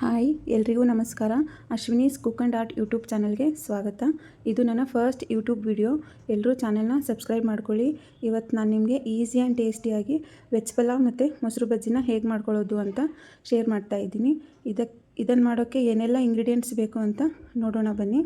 Hi ಎಲ್ರಿಗೂ ನಮಸ್ಕಾರ. Ashwini's cook and art YouTube ಚಾನಲ್ಗೆ ಸ್ವಾಗತ. ಇದು ನನ್ನ ಫಸ್ಟ್ ಯೂಟ್ಯೂಬ್ ವಿಡಿಯೋ. ಎಲ್ಲರೂ ಚಾನಲ್ನ ಸಬ್ಸ್ಕ್ರೈಬ್ ಮಾಡ್ಕೊಳ್ಳಿ. ಇವತ್ತು ನಾನು ನಿಮಗೆ ಈಸಿ ಆ್ಯಂಡ್ ಟೇಸ್ಟಿಯಾಗಿ ವೆಜ್ ಪಲಾವ್ ಮತ್ತು ಮೊಸರು ಬಜ್ಜಿನ ಹೇಗೆ ಮಾಡ್ಕೊಳ್ಳೋದು ಅಂತ ಶೇರ್ ಮಾಡ್ತಾಯಿದ್ದೀನಿ. ಇದನ್ನು ಮಾಡೋಕ್ಕೆ ಏನೆಲ್ಲ ಇಂಗ್ರೀಡಿಯೆಂಟ್ಸ್ ಬೇಕು ಅಂತ ನೋಡೋಣ ಬನ್ನಿ.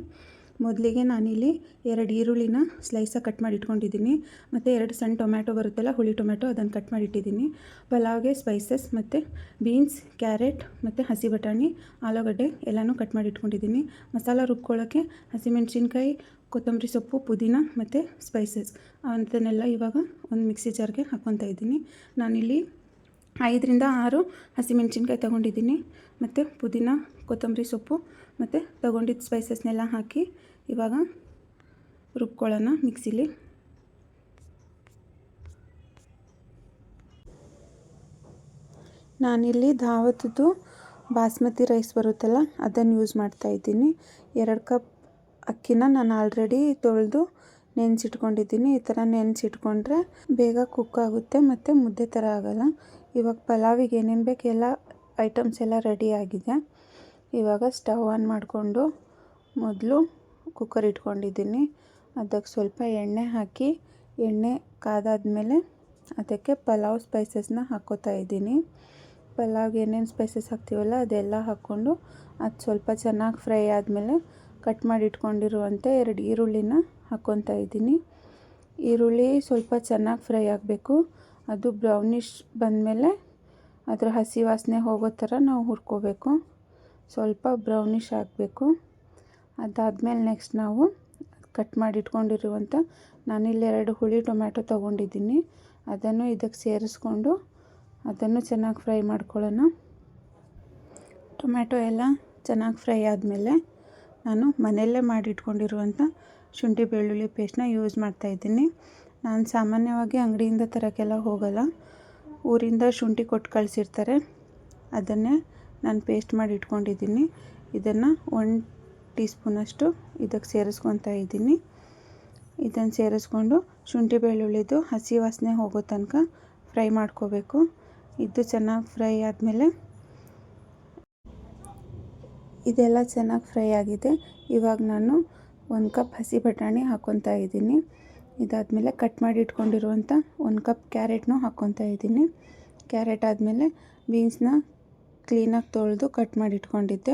ಮೊದಲಿಗೆ ನಾನಿಲ್ಲಿ 2 ಈರುಳ್ಳಿನ ಸ್ಲೈಸಾಗಿ ಕಟ್ ಮಾಡಿ ಇಟ್ಕೊಂಡಿದ್ದೀನಿ. ಮತ್ತು 2 ಸಣ್ಣ ಟೊಮ್ಯಾಟೊ ಬರುತ್ತಲ್ಲ, ಹುಳಿ ಟೊಮ್ಯಾಟೊ, ಅದನ್ನು ಕಟ್ ಮಾಡಿ ಇಟ್ಟಿದ್ದೀನಿ. ಪಲಾವ್ಗೆ ಸ್ಪೈಸಸ್ ಮತ್ತು ಬೀನ್ಸ್, ಕ್ಯಾರೆಟ್ ಮತ್ತು ಹಸಿ ಬಟಾಣಿ, ಆಲೂಗಡ್ಡೆ ಎಲ್ಲನೂ ಕಟ್ ಮಾಡಿ ಇಟ್ಕೊಂಡಿದ್ದೀನಿ. ಮಸಾಲ ರುಬ್ಕೊಳ್ಳೋಕ್ಕೆ ಹಸಿಮೆಣಸಿನ್ಕಾಯಿ, ಕೊತ್ತಂಬರಿ ಸೊಪ್ಪು, ಪುದೀನ ಮತ್ತು ಸ್ಪೈಸಸ್ ಅದನ್ನೆಲ್ಲ ಇವಾಗ ಒಂದು ಮಿಕ್ಸಿ ಜಾರ್ಗೆ ಹಾಕ್ಕೊತಾ ಇದ್ದೀನಿ. ನಾನಿಲ್ಲಿ 5 ರಿಂದ 6 ಹಸಿಮೆಣಸಿನ್ಕಾಯಿ ತೊಗೊಂಡಿದ್ದೀನಿ. ಮತ್ತು ಪುದೀನ, ಕೊತ್ತಂಬರಿ ಸೊಪ್ಪು ಮತ್ತು ತೊಗೊಂಡಿದ್ದ ಸ್ಪೈಸಸ್ನೆಲ್ಲ ಹಾಕಿ ಇವಾಗ ರುಬ್ಕೊಳ್ಳೋಣ ಮಿಕ್ಸಿಲಿ. ನಾನಿಲ್ಲಿ ಧಾವತದ್ದು ಬಾಸ್ಮತಿ ರೈಸ್ ಬರುತ್ತಲ್ಲ, ಅದನ್ನು ಯೂಸ್ ಮಾಡ್ತಾಯಿದ್ದೀನಿ. 2 ಕಪ್ ಅಕ್ಕಿನ ನಾನು ಆಲ್ರೆಡಿ ತೊಳೆದು ನೆನೆಸಿಟ್ಕೊಂಡಿದ್ದೀನಿ. ಈ ಥರ ನೆನೆಸಿಟ್ಕೊಂಡ್ರೆ ಬೇಗ ಕುಕ್ ಆಗುತ್ತೆ ಮತ್ತು ಮುದ್ದೆ ಥರ ಆಗೋಲ್ಲ. ಇವಾಗ ಪಲಾವಿಗೆ ಏನೇನು ಬೇಕು ಎಲ್ಲ ಐಟಮ್ಸ್ ಎಲ್ಲ ರೆಡಿ ಆಗಿದೆ. ಇವಾಗ ಸ್ಟವ್ ಆನ್ ಮಾಡಿಕೊಂಡು ಮೊದಲು ಕುಕ್ಕರ್ ಇಟ್ಕೊಂಡಿದ್ದೀನಿ. ಅದಕ್ಕೆ ಸ್ವಲ್ಪ ಎಣ್ಣೆ ಹಾಕಿ, ಎಣ್ಣೆ ಕಾದಾದ್ಮೇಲೆ ಅದಕ್ಕೆ ಪಲಾವ್ ಸ್ಪೈಸಸ್ನ ಹಾಕ್ಕೋತಾ ಇದ್ದೀನಿ. ಪಲಾವ್ಗೆ ಏನೇನು ಸ್ಪೈಸಸ್ ಹಾಕ್ತೀವಲ್ಲ ಅದೆಲ್ಲ ಹಾಕ್ಕೊಂಡು ಅದು ಸ್ವಲ್ಪ ಚೆನ್ನಾಗಿ ಫ್ರೈ ಆದಮೇಲೆ ಕಟ್ ಮಾಡಿ ಇಟ್ಕೊಂಡಿರುವಂಥ 2 ಈರುಳ್ಳಿನ ಹಾಕ್ಕೊತಾ ಇದ್ದೀನಿ. ಈರುಳ್ಳಿ ಸ್ವಲ್ಪ ಚೆನ್ನಾಗಿ ಫ್ರೈ ಆಗಬೇಕು. ಅದು ಬ್ರೌನಿಷ್ ಬಂದಮೇಲೆ ಅದರ ಹಸಿ ವಾಸನೆ ಹೋಗೋ ಥರ ನಾವು ಹುರ್ಕೋಬೇಕು. ಸ್ವಲ್ಪ ಬ್ರೌನಿಷ್ ಆಗಬೇಕು. ಅದಾದಮೇಲೆ ನೆಕ್ಸ್ಟ್ ನಾವು ಕಟ್ ಮಾಡಿ ಇಟ್ಕೊಂಡಿರುವಂಥ ನಾನಿಲ್ಲಿ 2 ಹುಳಿ ಟೊಮ್ಯಾಟೊ ತೊಗೊಂಡಿದ್ದೀನಿ. ಅದನ್ನು ಇದಕ್ಕೆ ಸೇರಿಸ್ಕೊಂಡು ಅದನ್ನು ಚೆನ್ನಾಗಿ ಫ್ರೈ ಮಾಡ್ಕೊಳ್ಳೋಣ. ಟೊಮ್ಯಾಟೊ ಎಲ್ಲ ಚೆನ್ನಾಗಿ ಫ್ರೈ ಆದಮೇಲೆ ನಾನು ಮನೆಯಲ್ಲೇ ಮಾಡಿಟ್ಕೊಂಡಿರುವಂಥ ಶುಂಠಿ ಬೆಳ್ಳುಳ್ಳಿ ಪೇಸ್ಟ್ನ ಯೂಸ್ ಮಾಡ್ತಾಯಿದ್ದೀನಿ. ನಾನು ಸಾಮಾನ್ಯವಾಗಿ ಅಂಗಡಿಯಿಂದ ತರೋಕ್ಕೆಲ್ಲ ಹೋಗಲ್ಲ. ಊರಿಂದ ಶುಂಠಿ ಕೊಟ್ಟು ಕಳಿಸಿರ್ತಾರೆ, ಅದನ್ನೇ ನಾನು ಪೇಸ್ಟ್ ಮಾಡಿ ಇಟ್ಕೊಂಡಿದ್ದೀನಿ. ಇದನ್ನು 1 ಟೀ ಸ್ಪೂನಷ್ಟು ಇದಕ್ಕೆ ಸೇರಿಸ್ಕೊತಾ ಇದ್ದೀನಿ. ಇದನ್ನು ಸೇರಿಸ್ಕೊಂಡು ಶುಂಠಿ ಬೆಳ್ಳುಳ್ಳಿದು ಹಸಿ ವಾಸನೆ ಹೋಗೋ ತನಕ ಫ್ರೈ ಮಾಡ್ಕೋಬೇಕು. ಇದು ಚೆನ್ನಾಗಿ ಫ್ರೈ ಆದಮೇಲೆ ಇದೆಲ್ಲ ಚೆನ್ನಾಗಿ ಫ್ರೈ ಆಗಿದೆ. ಇವಾಗ ನಾನು 1 ಕಪ್ ಹಸಿ ಬಟಾಣಿ ಹಾಕ್ಕೊತಾ ಇದ್ದೀನಿ. ಇದಾದಮೇಲೆ ಕಟ್ ಮಾಡಿ ಇಟ್ಕೊಂಡಿರುವಂಥ 1 ಕಪ್ ಕ್ಯಾರೆಟ್ನೂ ಹಾಕ್ಕೊತಾ ಇದ್ದೀನಿ. ಕ್ಯಾರೆಟ್ ಆದಮೇಲೆ ಬೀನ್ಸ್ನ ಕ್ಲೀನಾಗಿ ತೊಳೆದು ಕಟ್ ಮಾಡಿ ಇಟ್ಕೊಂಡಿದ್ದೆ,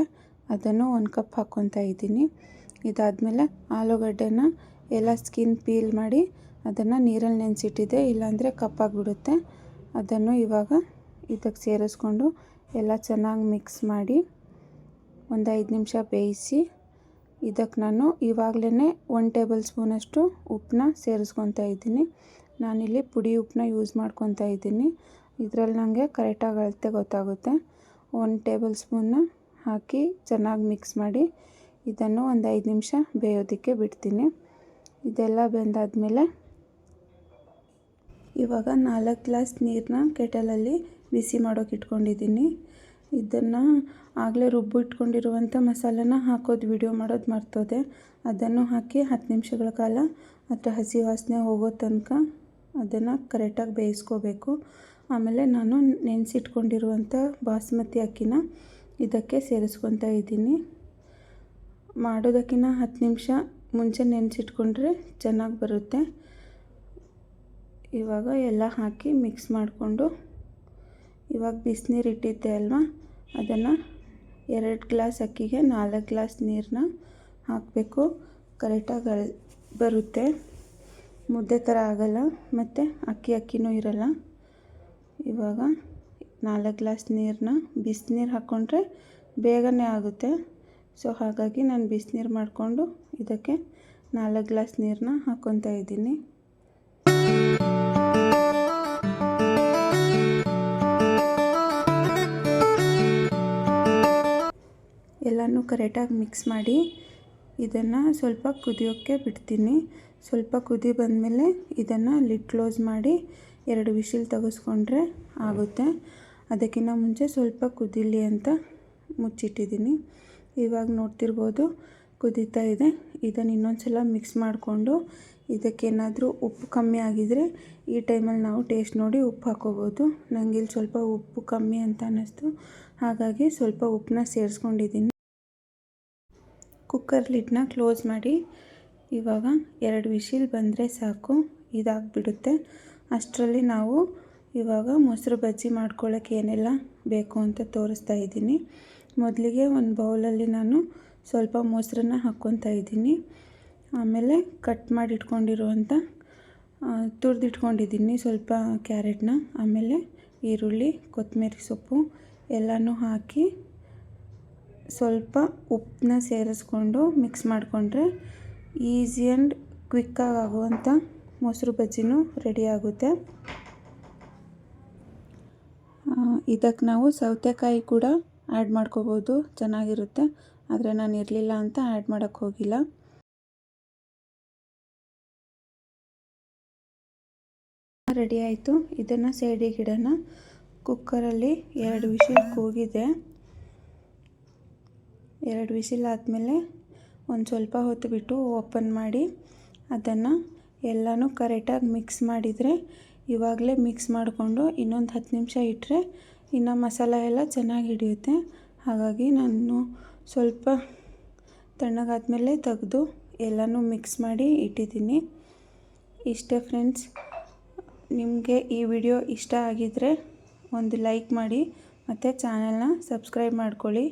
ಅದನ್ನು 1 ಕಪ್ ಹಾಕ್ಕೊತಾ ಇದ್ದೀನಿ. ಇದಾದಮೇಲೆ ಆಲೂಗಡ್ಡೆನ ಎಲ್ಲ ಸ್ಕಿನ್ ಪೀಲ್ ಮಾಡಿ ಅದನ್ನು ನೀರಲ್ಲಿ ನೆನೆಸಿಟ್ಟಿದ್ದೆ, ಇಲ್ಲಾಂದರೆ ಕಪ್ಪಾಗಿಬಿಡುತ್ತೆ. ಅದನ್ನು ಇವಾಗ ಇದಕ್ಕೆ ಸೇರಿಸ್ಕೊಂಡು ಎಲ್ಲ ಚೆನ್ನಾಗಿ ಮಿಕ್ಸ್ ಮಾಡಿ ಒಂದು 5 ನಿಮಿಷ ಬೇಯಿಸಿ ಇದಕ್ಕೆ ನಾನು ಇವಾಗಲೇ 1 ಟೇಬಲ್ ಸ್ಪೂನಷ್ಟು ಉಪ್ಪನ್ನ ಸೇರಿಸ್ಕೊತಾ ಇದ್ದೀನಿ. ನಾನಿಲ್ಲಿ ಪುಡಿ ಉಪ್ಪನ್ನ ಯೂಸ್ ಮಾಡ್ಕೊತಾ ಇದ್ದೀನಿ. ಇದರಲ್ಲಿ ನನಗೆ ಕರೆಕ್ಟಾಗಿ ಅಳತೆ ಗೊತ್ತಾಗುತ್ತೆ. 1 ಟೇಬಲ್ ಸ್ಪೂನ್ನ ಹಾಕಿ ಚೆನ್ನಾಗಿ ಮಿಕ್ಸ್ ಮಾಡಿ ಇದನ್ನು ಒಂದು 5 ನಿಮಿಷ ಬೇಯೋದಕ್ಕೆ ಬಿಡ್ತೀನಿ. ಇದೆಲ್ಲ ಬೆಂದಾದಮೇಲೆ ಇವಾಗ 4 ಗ್ಲಾಸ್ ನೀರನ್ನ ಕೆಟಲಲ್ಲಿ ಬಿಸಿ ಮಾಡೋಕೆ ಇಟ್ಕೊಂಡಿದ್ದೀನಿ. ಇದನ್ನು ಆಗಲೇ ರುಬ್ಬಿಟ್ಕೊಂಡಿರುವಂಥ ಮಸಾಲನ ಹಾಕೋದು ವಿಡಿಯೋ ಮಾಡೋದು ಮರ್ತೋದೆ. ಅದನ್ನು ಹಾಕಿ 10 ನಿಮಿಷಗಳ ಕಾಲ ಅದರ ಹಸಿ ವಾಸನೆ ಹೋಗೋ ತನಕ ಅದನ್ನು ಕರೆಕ್ಟಾಗಿ ಬೇಯಿಸ್ಕೋಬೇಕು. ಆಮೇಲೆ ನಾನು ನೆನೆಸಿಟ್ಕೊಂಡಿರುವಂಥ ಬಾಸ್ಮತಿ ಅಕ್ಕಿನ ಇದಕ್ಕೆ ಸೇರಿಸ್ಕೊತಾ ಇದ್ದೀನಿ. ಮಾಡೋದಕ್ಕಿಂತ 10 ನಿಮಿಷ ಮುಂಚೆ ನೆನೆಸಿಟ್ಕೊಂಡ್ರೆ ಚೆನ್ನಾಗಿ ಬರುತ್ತೆ. ಇವಾಗ ಎಲ್ಲ ಹಾಕಿ ಮಿಕ್ಸ್ ಮಾಡಿಕೊಂಡು ಇವಾಗ ಬಿಸಿನೀರು ಇಟ್ಟಿದ್ದೆ ಅಲ್ವಾ, ಅದನ್ನು 2 ಗ್ಲಾಸ್ ಅಕ್ಕಿಗೆ 4 ಗ್ಲಾಸ್ ನೀರನ್ನ ಹಾಕಬೇಕು. ಕರೆಕ್ಟಾಗಿ ಬರುತ್ತೆ, ಮುದ್ದೆ ಥರ ಆಗೋಲ್ಲ ಮತ್ತು ಅಕ್ಕಿನೂ ಇರೋಲ್ಲ. ಇವಾಗ 4 ಗ್ಲಾಸ್ ನೀರನ್ನ ಬಿಸಿನೀರು ಹಾಕ್ಕೊಂಡ್ರೆ ಬೇಗನೆ ಆಗುತ್ತೆ. ಸೊ ಹಾಗಾಗಿ ನಾನು ಬಿಸಿನೀರು ಮಾಡಿಕೊಂಡು ಇದಕ್ಕೆ 4 ಗ್ಲಾಸ್ ನೀರನ್ನ ಹಾಕ್ಕೊತಾ ಇದ್ದೀನಿ. ಎಲ್ಲನೂ ಕರೆಕ್ಟಾಗಿ ಮಿಕ್ಸ್ ಮಾಡಿ ಇದನ್ನು ಸ್ವಲ್ಪ ಕುದಿಯೋಕ್ಕೆ ಬಿಡ್ತೀನಿ. ಸ್ವಲ್ಪ ಕುದಿ ಬಂದಮೇಲೆ ಇದನ್ನು ಲಿಡ್ ಕ್ಲೋಸ್ ಮಾಡಿ 2 ವಿಶಿಲ್ ತೆಗೆಸ್ಕೊಂಡ್ರೆ ಆಗುತ್ತೆ. ಅದಕ್ಕಿಂತ ಮುಂಚೆ ಸ್ವಲ್ಪ ಕುದೀಲಿ ಅಂತ ಮುಚ್ಚಿಟ್ಟಿದ್ದೀನಿ. ಇವಾಗ ನೋಡ್ತಿರ್ಬೋದು ಕುದೀತಾ ಇದೆ. ಇದನ್ನು ಇನ್ನೊಂದು ಸಲ ಮಿಕ್ಸ್ ಮಾಡಿಕೊಂಡು ಇದಕ್ಕೇನಾದರೂ ಉಪ್ಪು ಕಮ್ಮಿ ಆಗಿದರೆ ಈ ಟೈಮಲ್ಲಿ ನಾವು ಟೇಸ್ಟ್ ನೋಡಿ ಉಪ್ಪು ಹಾಕ್ಕೋಬೋದು. ನನಗೆ ಇಲ್ಲಿ ಸ್ವಲ್ಪ ಉಪ್ಪು ಕಮ್ಮಿ ಅಂತ ಅನ್ನಿಸ್ತು, ಹಾಗಾಗಿ ಸ್ವಲ್ಪ ಉಪ್ಪನ್ನ ಸೇರಿಸ್ಕೊಂಡಿದ್ದೀನಿ. ಕುಕ್ಕರ್ ಲಿಡ್ನ ಕ್ಲೋಸ್ ಮಾಡಿ ಇವಾಗ 2 ವಿಶಿಲ್ ಬಂದರೆ ಸಾಕು, ಇದಾಗಿಬಿಡುತ್ತೆ. ಅಷ್ಟರಲ್ಲಿ ನಾವು ಇವಾಗ ಮೊಸರು ಬಜ್ಜಿ ಮಾಡ್ಕೊಳ್ಳೋಕ್ಕೆ ಏನೆಲ್ಲ ಬೇಕು ಅಂತ ತೋರಿಸ್ತಾ ಇದ್ದೀನಿ. ಮೊದಲಿಗೆ ಒಂದು ಬೌಲಲ್ಲಿ ನಾನು ಸ್ವಲ್ಪ ಮೊಸರನ್ನ ಹಾಕ್ಕೊತಾ ಇದ್ದೀನಿ. ಆಮೇಲೆ ಕಟ್ ಮಾಡಿ ಇಟ್ಕೊಂಡಿರುವಂಥ ತುರಿದಿಟ್ಕೊಂಡಿದ್ದೀನಿ ಸ್ವಲ್ಪ ಕ್ಯಾರೆಟ್ನ, ಆಮೇಲೆ ಈರುಳ್ಳಿ, ಕೊತ್ತಂಬರಿ ಸೊಪ್ಪು ಎಲ್ಲನೂ ಹಾಕಿ ಸ್ವಲ್ಪ ಉಪ್ಪನ್ನ ಸೇರಿಸ್ಕೊಂಡು ಮಿಕ್ಸ್ ಮಾಡಿಕೊಂಡ್ರೆ ಈಸಿ ಆ್ಯಂಡ್ ಕ್ವಿಕ್ಕಾಗಿ ಆಗುವಂಥ ಮೊಸರು ಬಜ್ಜಿನೂ ರೆಡಿ ಆಗುತ್ತೆ. ಇದಕ್ಕೆ ನಾವು ಸೌತೆಕಾಯಿ ಕೂಡ ಆ್ಯಡ್ ಮಾಡ್ಕೋಬೋದು, ಚೆನ್ನಾಗಿರುತ್ತೆ. ಆದರೆ ನಾನು ಇರಲಿಲ್ಲ ಅಂತ ಆ್ಯಡ್ ಮಾಡೋಕ್ಕೆ ಹೋಗಿಲ್ಲ. ರೆಡಿ ಆಯಿತು. ಇದನ್ನು ಸೈಡಿಗೆ ಇಡೋಣ. ಕುಕ್ಕರಲ್ಲಿ 2 ವಿಶಿಲ್ ಕೂಗಿದೆ. 2 ವಿಶಿಲ್ ಆದಮೇಲೆ ಒಂದು ಸ್ವಲ್ಪ ಹೊತ್ತು ಬಿಟ್ಟು ಓಪನ್ ಮಾಡಿ ಅದನ್ನು ಎಲ್ಲನೂ ಕರೆಕ್ಟಾಗಿ ಮಿಕ್ಸ್ ಮಾಡಿದರೆ, ಇವಾಗಲೇ ಮಿಕ್ಸ್ ಮಾಡಿಕೊಂಡು ಇನ್ನೊಂದು 10 ನಿಮಿಷ ಇಟ್ಟರೆ ಇನ್ನು ಮಸಾಲ ಎಲ್ಲ ಚೆನ್ನಾಗಿ ಹಿಡಿಯುತ್ತೆ. ಹಾಗಾಗಿ ನಾನು ಸ್ವಲ್ಪ ತಣ್ಣಗಾದ್ಮೇಲೆ ತೆಗೆದು ಎಲ್ಲನೂ ಮಿಕ್ಸ್ ಮಾಡಿ ಇಟ್ಟಿದ್ದೀನಿ. ಇಷ್ಟೇ ಫ್ರೆಂಡ್ಸ್. ನಿಮಗೆ ಈ ವಿಡಿಯೋ ಇಷ್ಟ ಆಗಿದ್ದರೆ ಒಂದು ಲೈಕ್ ಮಾಡಿ ಮತ್ತು ಚಾನಲ್ನ ಸಬ್ಸ್ಕ್ರೈಬ್ ಮಾಡ್ಕೊಳ್ಳಿ.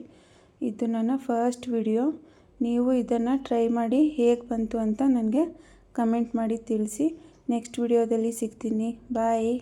ಇದು ನನ್ನ ಫಸ್ಟ್ ವಿಡಿಯೋ. ನೀವು ಇದನ್ನು ಟ್ರೈ ಮಾಡಿ ಹೇಗೆ ಬಂತು ಅಂತ ನನಗೆ ಕಮೆಂಟ್ ಮಾಡಿ ತಿಳಿಸಿ. ನೆಕ್ಸ್ಟ್ ವಿಡಿಯೋದಲ್ಲಿ ಸಿಗ್ತೀನಿ. ಬಾಯ್.